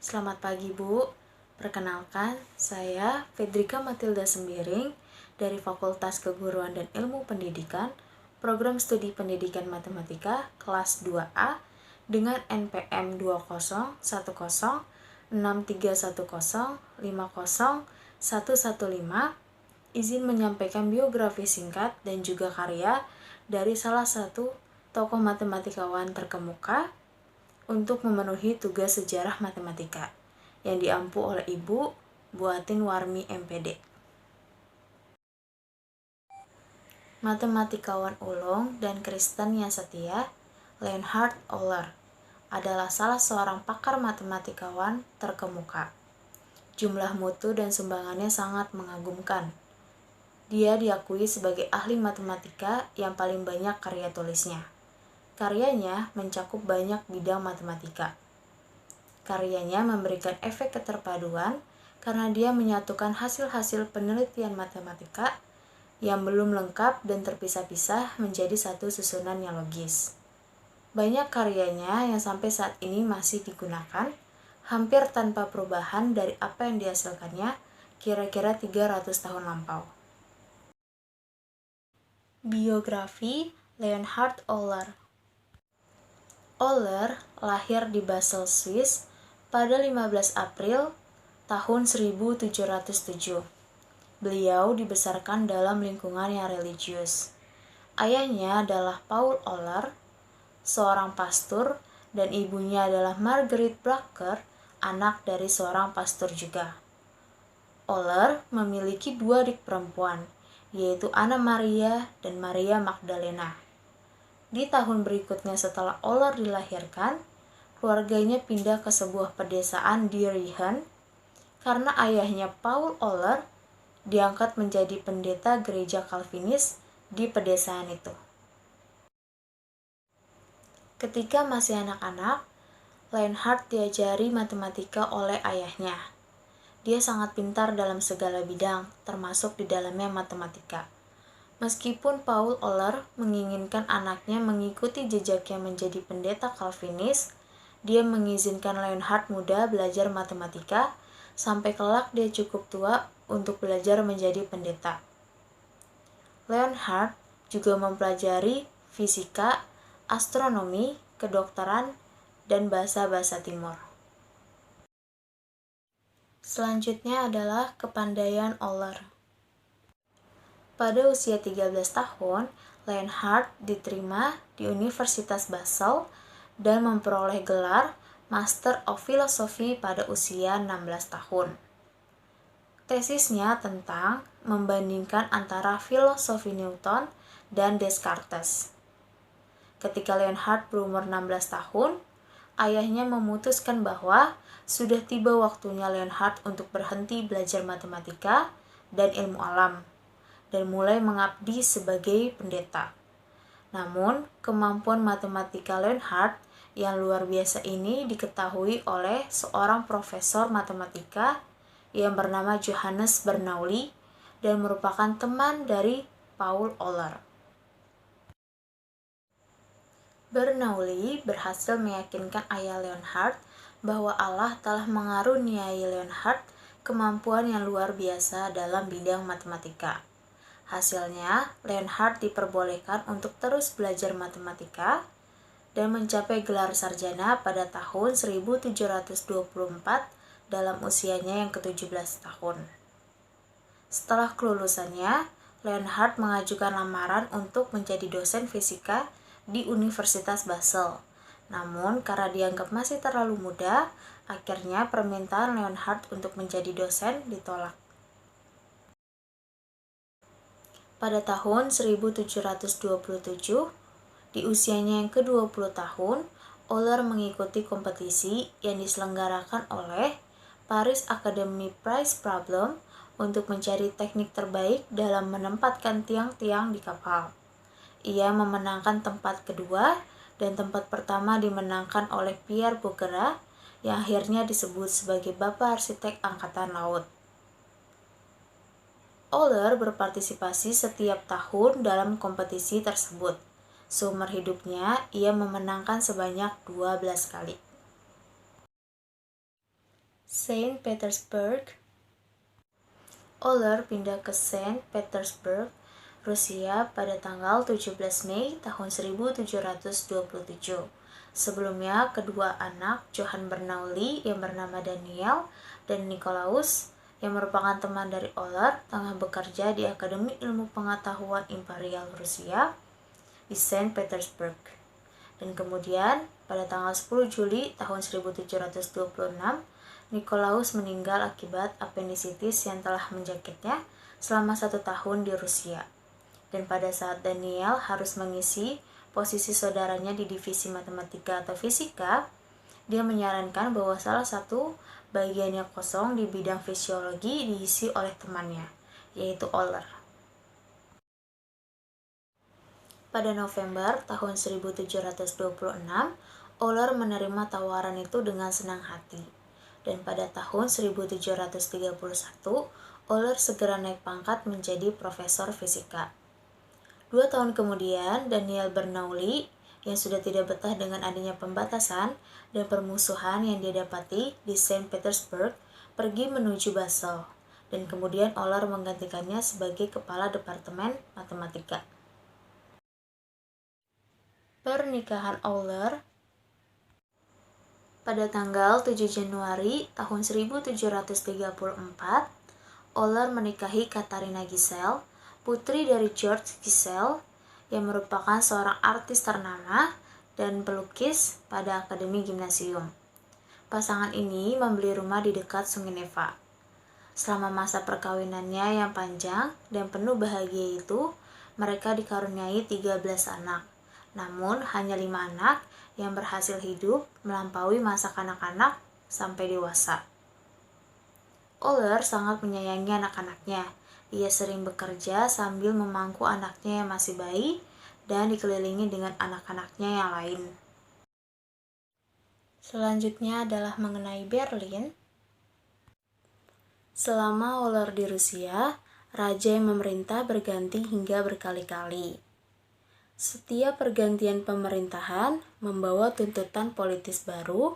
Selamat pagi, Bu. Perkenalkan, saya Fedrika Matilda Sembiring dari Fakultas Keguruan dan Ilmu Pendidikan, Program Studi Pendidikan Matematika kelas 2A dengan NPM 20106310501115, izin menyampaikan biografi singkat dan juga karya dari salah satu tokoh matematikawan terkemuka untuk memenuhi tugas sejarah matematika yang diampu oleh Ibu Buatin Warmi MPD. Matematikawan ulung dan Kristen yang setia, Leonhard Euler, adalah salah seorang pakar matematikawan terkemuka. Jumlah mutu dan sumbangannya sangat mengagumkan. Dia diakui sebagai ahli matematika yang paling banyak karya tulisnya. Karyanya mencakup banyak bidang matematika. Karyanya memberikan efek keterpaduan karena dia menyatukan hasil-hasil penelitian matematika yang belum lengkap dan terpisah-pisah menjadi satu susunan yang logis. Banyak karyanya yang sampai saat ini masih digunakan, hampir tanpa perubahan dari apa yang dihasilkannya kira-kira 300 tahun lampau. Biografi Leonhard Euler. Euler lahir di Basel, Swiss pada 15 April tahun 1707. Beliau dibesarkan dalam lingkungan yang religius. Ayahnya adalah Paul Euler, seorang pastor, dan ibunya adalah Margaret Brucker, anak dari seorang pastor juga. Euler memiliki 2 adik perempuan, yaitu Anna Maria dan Maria Magdalena. Di tahun berikutnya setelah Euler dilahirkan, keluarganya pindah ke sebuah pedesaan di Riehen karena ayahnya Paul Euler diangkat menjadi pendeta gereja Calvinis di pedesaan itu. Ketika masih anak-anak, Leonhard diajari matematika oleh ayahnya. Dia sangat pintar dalam segala bidang, termasuk di dalamnya matematika. Meskipun Paul Euler menginginkan anaknya mengikuti jejaknya menjadi pendeta Calvinis, dia mengizinkan Leonhard muda belajar matematika sampai kelak dia cukup tua untuk belajar menjadi pendeta. Leonhard juga mempelajari fisika, astronomi, kedokteran, dan bahasa-bahasa Timur. Selanjutnya adalah kepandaian Euler. Pada usia 13 tahun, Leonhard diterima di Universitas Basel dan memperoleh gelar Master of Philosophy pada usia 16 tahun. Tesisnya tentang membandingkan antara filosofi Newton dan Descartes. Ketika Leonhard berumur 16 tahun, ayahnya memutuskan bahwa sudah tiba waktunya Leonhard untuk berhenti belajar matematika dan ilmu alam dan mulai mengabdi sebagai pendeta. Namun, kemampuan matematika Leonhard yang luar biasa ini diketahui oleh seorang profesor matematika yang bernama Johannes Bernoulli dan merupakan teman dari Paul Euler. Bernoulli berhasil meyakinkan ayah Leonhard bahwa Allah telah mengaruniai Leonhard kemampuan yang luar biasa dalam bidang matematika. Hasilnya, Leonhard diperbolehkan untuk terus belajar matematika dan mencapai gelar sarjana pada tahun 1724 dalam usianya yang ke-17 tahun. Setelah kelulusannya, Leonhard mengajukan lamaran untuk menjadi dosen fisika di Universitas Basel. Namun, karena dianggap masih terlalu muda, akhirnya permintaan Leonhard untuk menjadi dosen ditolak. Pada tahun 1727, di usianya yang ke-20 tahun, Euler mengikuti kompetisi yang diselenggarakan oleh Paris Academy Prize Problem untuk mencari teknik terbaik dalam menempatkan tiang-tiang di kapal. Ia memenangkan tempat kedua dan tempat pertama dimenangkan oleh Pierre Bouguerat yang akhirnya disebut sebagai Bapak Arsitek Angkatan Laut. Euler berpartisipasi setiap tahun dalam kompetisi tersebut. Seumur hidupnya, ia memenangkan sebanyak 12 kali. Saint Petersburg. Oller pindah ke Saint Petersburg, Rusia pada tanggal 17 Mei tahun 1727. Sebelumnya, kedua anak Johann Bernoulli yang bernama Daniel dan Nikolaus yang merupakan teman dari Oller tengah bekerja di Akademi Ilmu Pengetahuan Imperial Rusia di Saint Petersburg. Dan kemudian, pada tanggal 10 Juli tahun 1726, Nikolaus meninggal akibat apendisitis yang telah menjakitnya selama 1 tahun di Rusia. Dan pada saat Daniel harus mengisi posisi saudaranya di divisi matematika atau fisika, dia menyarankan bahwa salah satu bagian yang kosong di bidang fisiologi diisi oleh temannya, yaitu Oller. Pada November tahun 1726, Oller menerima tawaran itu dengan senang hati. Dan pada tahun 1731, Oller segera naik pangkat menjadi profesor fisika. 2 tahun kemudian, Daniel Bernoulli yang sudah tidak betah dengan adanya pembatasan dan permusuhan yang dia dapati di Saint Petersburg pergi menuju Basel, dan kemudian Oller menggantikannya sebagai kepala departemen matematika. Pernikahan Oller. Pada tanggal 7 Januari tahun 1734, Oller menikahi Katarina Giselle, putri dari George Giselle, yang merupakan seorang artis ternama dan pelukis pada Akademi Gimnasium. Pasangan ini membeli rumah di dekat Sungai Neva. Selama masa perkawinannya yang panjang dan penuh bahagia itu, mereka dikaruniai 13 anak. Namun, hanya 5 anak yang berhasil hidup melampaui masa kanak-kanak sampai dewasa. Oller sangat menyayangi anak-anaknya. Ia sering bekerja sambil memangku anaknya yang masih bayi dan dikelilingi dengan anak-anaknya yang lain. Selanjutnya adalah mengenai Berlin. Selama Oller di Rusia, raja yang memerintah berganti hingga berkali-kali. Setiap pergantian pemerintahan membawa tuntutan politis baru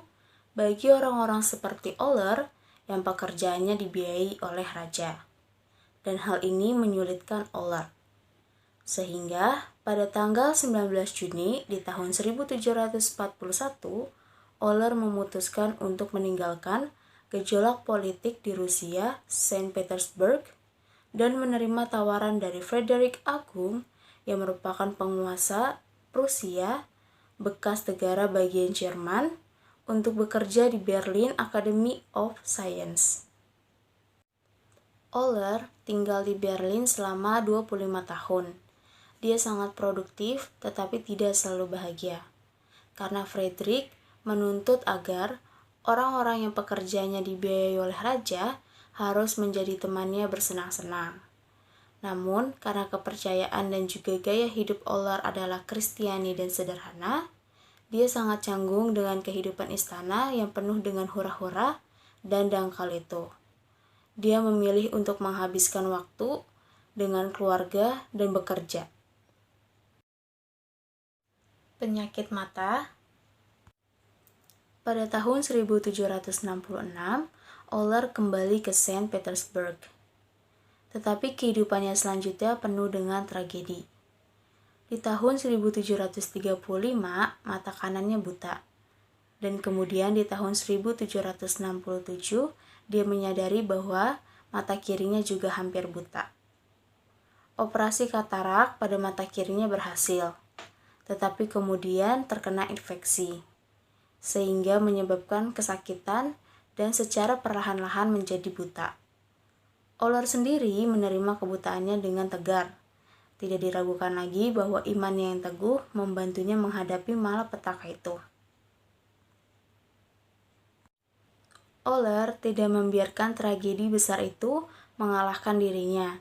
bagi orang-orang seperti Oller yang pekerjaannya dibiayai oleh raja. Dan hal ini menyulitkan Oller. Sehingga pada tanggal 19 Juni di tahun 1741, Oller memutuskan untuk meninggalkan gejolak politik di Rusia, Saint Petersburg, dan menerima tawaran dari Frederick Agung yang merupakan penguasa Prusia, bekas negara bagian Jerman, untuk bekerja di Berlin Academy of Science. Oller tinggal di Berlin selama 25 tahun. Dia sangat produktif tetapi tidak selalu bahagia. Karena Frederick menuntut agar orang-orang yang pekerjaannya dibiayai oleh raja harus menjadi temannya bersenang-senang. Namun, karena kepercayaan dan juga gaya hidup Oller adalah Kristiani dan sederhana, dia sangat canggung dengan kehidupan istana yang penuh dengan hura-hura dan dangkal itu. Dia memilih untuk menghabiskan waktu dengan keluarga dan bekerja. Penyakit mata. Pada tahun 1766, Oller kembali ke Saint Petersburg. Tetapi kehidupannya selanjutnya penuh dengan tragedi. Di tahun 1735, mata kanannya buta. Dan kemudian di tahun 1767, dia menyadari bahwa mata kirinya juga hampir buta. Operasi katarak pada mata kirinya berhasil, tetapi kemudian terkena infeksi, sehingga menyebabkan kesakitan dan secara perlahan-lahan menjadi buta. Oller sendiri menerima kebutaannya dengan tegar. Tidak diragukan lagi bahwa imannya yang teguh membantunya menghadapi malapetaka itu. Oller tidak membiarkan tragedi besar itu mengalahkan dirinya.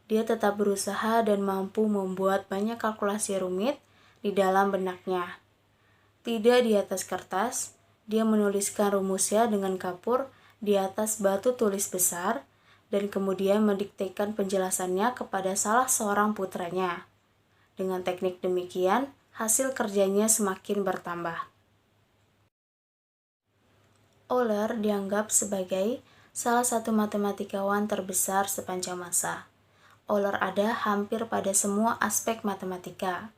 Dia tetap berusaha dan mampu membuat banyak kalkulasi rumit di dalam benaknya. Tidak di atas kertas, dia menuliskan rumusnya dengan kapur di atas batu tulis besar, dan kemudian mendiktekan penjelasannya kepada salah seorang putranya. Dengan teknik demikian, hasil kerjanya semakin bertambah. Euler dianggap sebagai salah satu matematikawan terbesar sepanjang masa. Euler ada hampir pada semua aspek matematika,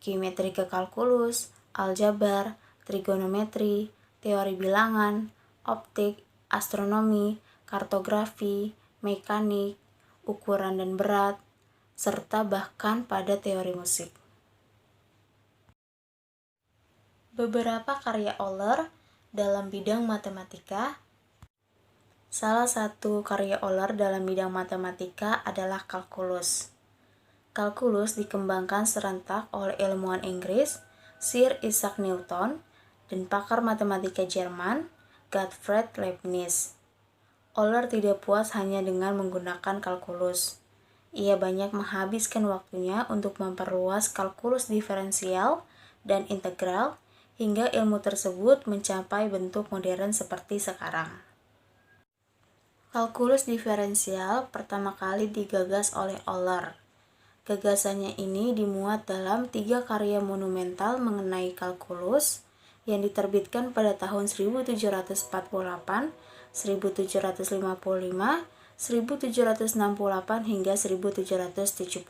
geometrika kalkulus, aljabar, trigonometri, teori bilangan, optik, astronomi, kartografi, mekanik, ukuran dan berat, serta bahkan pada teori musik. Beberapa karya Euler dalam bidang matematika. Salah satu karya Euler dalam bidang matematika adalah kalkulus. Kalkulus dikembangkan serentak oleh ilmuwan Inggris Sir Isaac Newton dan pakar matematika Jerman Gottfried Leibniz. Euler tidak puas hanya dengan menggunakan kalkulus. Ia banyak menghabiskan waktunya untuk memperluas kalkulus diferensial dan integral hingga ilmu tersebut mencapai bentuk modern seperti sekarang. Kalkulus diferensial pertama kali digagas oleh Euler. Gagasannya ini dimuat dalam 3 karya monumental mengenai kalkulus yang diterbitkan pada tahun 1748, 1755, 1768 hingga 1770.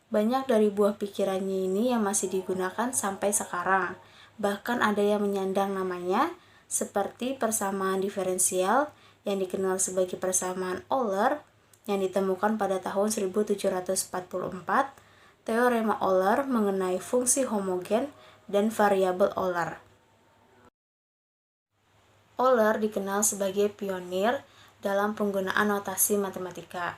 Banyak dari buah pikirannya ini yang masih digunakan sampai sekarang. Bahkan ada yang menyandang namanya, seperti persamaan diferensial yang dikenal sebagai persamaan Euler yang ditemukan pada tahun 1744, teorema Euler mengenai fungsi homogen dan variabel Euler. Euler dikenal sebagai pionir dalam penggunaan notasi matematika.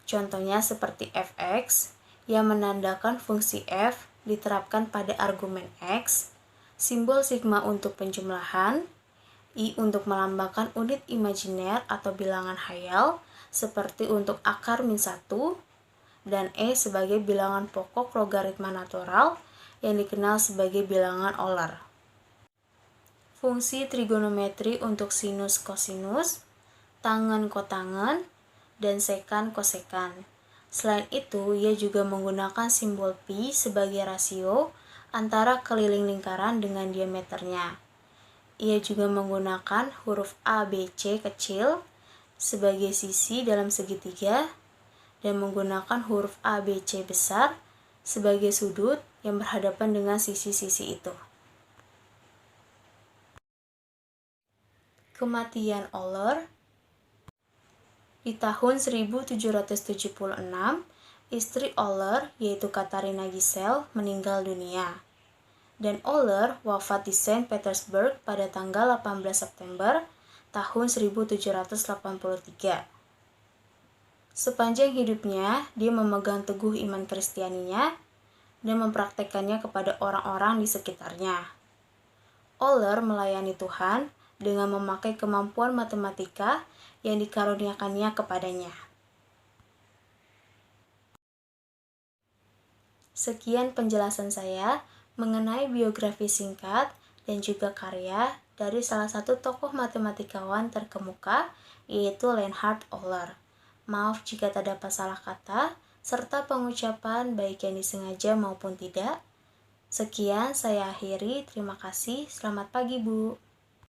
Contohnya seperti fx yang menandakan fungsi f diterapkan pada argumen x, simbol sigma untuk penjumlahan, I untuk melambangkan unit imajiner atau bilangan hayal seperti untuk akar min 1, dan E sebagai bilangan pokok logaritma natural yang dikenal sebagai bilangan Euler. Fungsi trigonometri untuk sinus kosinus, tangen kotangen, dan sekan kosekan. Selain itu, ia juga menggunakan simbol pi sebagai rasio antara keliling lingkaran dengan diameternya. Ia juga menggunakan huruf A, B, C kecil sebagai sisi dalam segitiga dan menggunakan huruf A, B, C besar sebagai sudut yang berhadapan dengan sisi-sisi itu. Kematian Euler. Di tahun 1776, istri Euler, yaitu Katharina Giselle, meninggal dunia. Dan Euler wafat di Saint Petersburg pada tanggal 18 September tahun 1783. Sepanjang hidupnya, dia memegang teguh iman Kristianinya dan mempraktekkannya kepada orang-orang di sekitarnya. Euler melayani Tuhan dengan memakai kemampuan matematika yang dikaruniakannya kepadanya. Sekian penjelasan saya mengenai biografi singkat dan juga karya dari salah satu tokoh matematikawan terkemuka, yaitu Leonhard Euler. Maaf jika terdapat salah kata, serta pengucapan baik yang disengaja maupun tidak. Sekian saya akhiri, terima kasih, selamat pagi Bu.